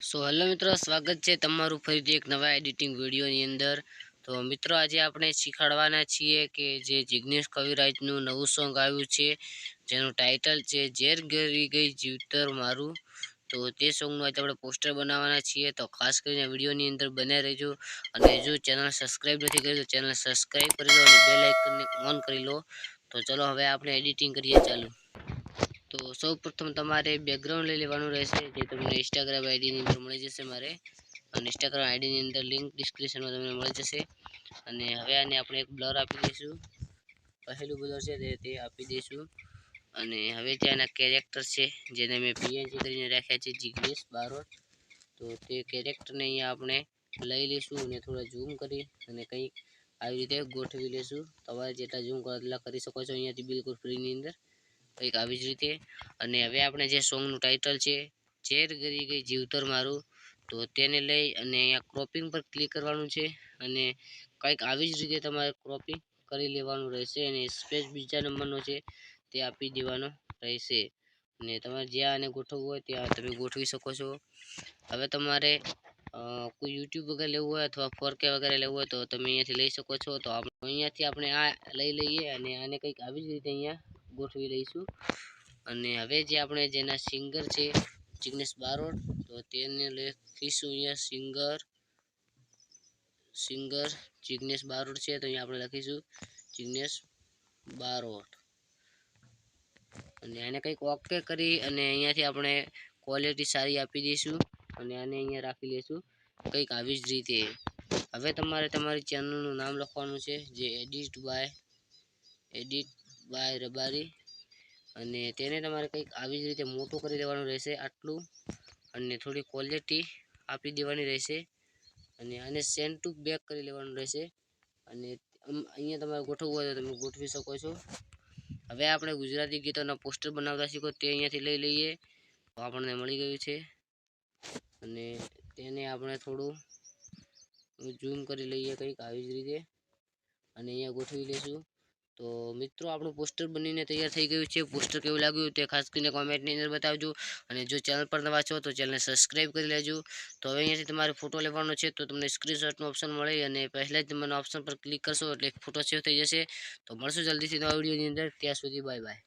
Hello મિત્રો, સ્વાગત છે તમારું ફરીથી એક નવા એડિટિંગ વિડીયોની અંદર। તો મિત્રો, આજે આપણે શીખવાડવાના છીએ કે જે જિગ્નેશ કવિરાજનું નવું સોંગ આવ્યું છે, જેનું ટાઇટલ છે ઝેર ગરી ગઈ જીવતર મારું। તો તે સોંગનું આજે આપણે પોસ્ટર બનાવવાના છીએ, તો ખાસ કરીને વિડીયોની અંદર બન્યા રહેજો। અને જો ચેનલ સબસ્ક્રાઈબ નથી કરી તો ચેનલ સબસ્ક્રાઈબ કરી લો અને બેલ આઇકનને ઓન કરી લો। તો ચલો હવે આપણે એડિટિંગ કરીએ ચાલુ। તો સૌપ્રથમ તમારે બેકગ્રાઉન્ડ લઈ લેવાનું રહેશે, જે તમને ઇન્સ્ટાગ્રામ આઈડીની અંદર મળી જશે મારે, અને ઇન્સ્ટાગ્રામ આઈડીની અંદર લિંક ડિસ્ક્રિપ્શનમાં તમને મળી જશે। અને હવે આને આપણે એક બ્લર આપી દઈશું, પહેલું બ્લર છે તે આપી દઈશું। અને હવે ત્યાંના કેરેક્ટર છે જેને મેં પીએનજી કરીને રાખ્યા છે, જિગ્નેશ બારોટ। તો તે કેરેક્ટરને અહીંયા આપણે લઈ લઈશું અને થોડા ઝૂમ કરી અને કંઈક આવી રીતે ગોઠવી લઈશું। તમારે જેટલા ઝૂમ કરો એટલા કરી શકો છો અહીંયાથી બિલકુલ ફ્રીની અંદર, કંઈક આવી જ રીતે। અને હવે આપણે જે સોંગનું ટાઇટલ છે ઝેર ગરી ગઈ જીવતર મારું, તો તેને લઈ અને અહીંયા ક્રોપિંગ પર ક્લિક કરવાનું છે અને કંઈક આવી જ રીતે તમારે ક્રોપિંગ કરી લેવાનું રહેશે। અને સ્પેસ બીજા નંબરનો છે તે આપી દેવાનો રહેશે, અને તમારે જ્યાં આને ગોઠવવું હોય ત્યાં તમે ગોઠવી શકો છો। હવે તમારે કોઈ યુટ્યુબ વગેરે લેવું હોય અથવા 4K વગેરે લેવું હોય તો તમે અહીંયાથી લઈ શકો છો। તો અહીંયાથી આપણે આ લઈ લઈએ અને આને કંઈક આવી જ રીતે અહીંયા ગોઠવી લઈશું। અને હવે જે આપણે જેના સિંગર છે જિગ્નેશ બારોટ, તો તેને લખીશું અહીંયા સિંગર જિગ્નેશ બારોટ છે, તો અહીંયા આપણે લખીશું જિગ્નેશ બારોટ। અને આને કંઈક ઓકે કરી અને અહીંયાથી આપણે ક્વોલિટી સારી આપી દઈશું અને આને અહીંયા રાખી લઈશું કંઈક આવી જ રીતે। હવે તમારે તમારી ચેનલનું નામ લખવાનું છે, જે એડિટ બાય રબારી, અને તેને તમારે કંઈક આવી જ રીતે મોટું કરી દેવાનું રહેશે આટલું, અને થોડી ક્વોલિટી આપી દેવાની રહેશે, અને આને સેન્ડ ટુ બેક કરી લેવાનું રહેશે। અને અહીંયા તમારે ગોઠવવું હોય તો તમે ગોઠવી શકો છો। હવે આપણે ગુજરાતી ગીતોના પોસ્ટર બનાવતા શીખો તે અહીંયાથી લઈ લઈએ, તો આપણને મળી ગયું છે। અને તેને આપણે થોડું ઝૂમ કરી લઈએ કંઈક આવી જ રીતે, અને અહીંયા ગોઠવી લઈશું। તો મિત્રો, આપણું પોસ્ટર બનીને તૈયાર થઈ ગયું છે। પોસ્ટર કેવું લાગ્યું તે ખાસ કરીને કોમેન્ટની અંદર બતાવજો, અને જો ચેનલ પર નવા છો તો ચેનલને સબસ્ક્રાઈબ કરી લેજો। તો હવે અહીંયાથી તમારે ફોટો લેવાનો છે, તો તમને સ્ક્રીનશોટનો ઓપ્શન મળે અને પહેલા જ નંબરના ઓપ્શન પર ક્લિક કરશો એટલે ફોટો સેવ થઈ જશે। તો મળશું જલ્દીથી નવા વિડીયોની અંદર, ત્યાં સુધી બાય બાય।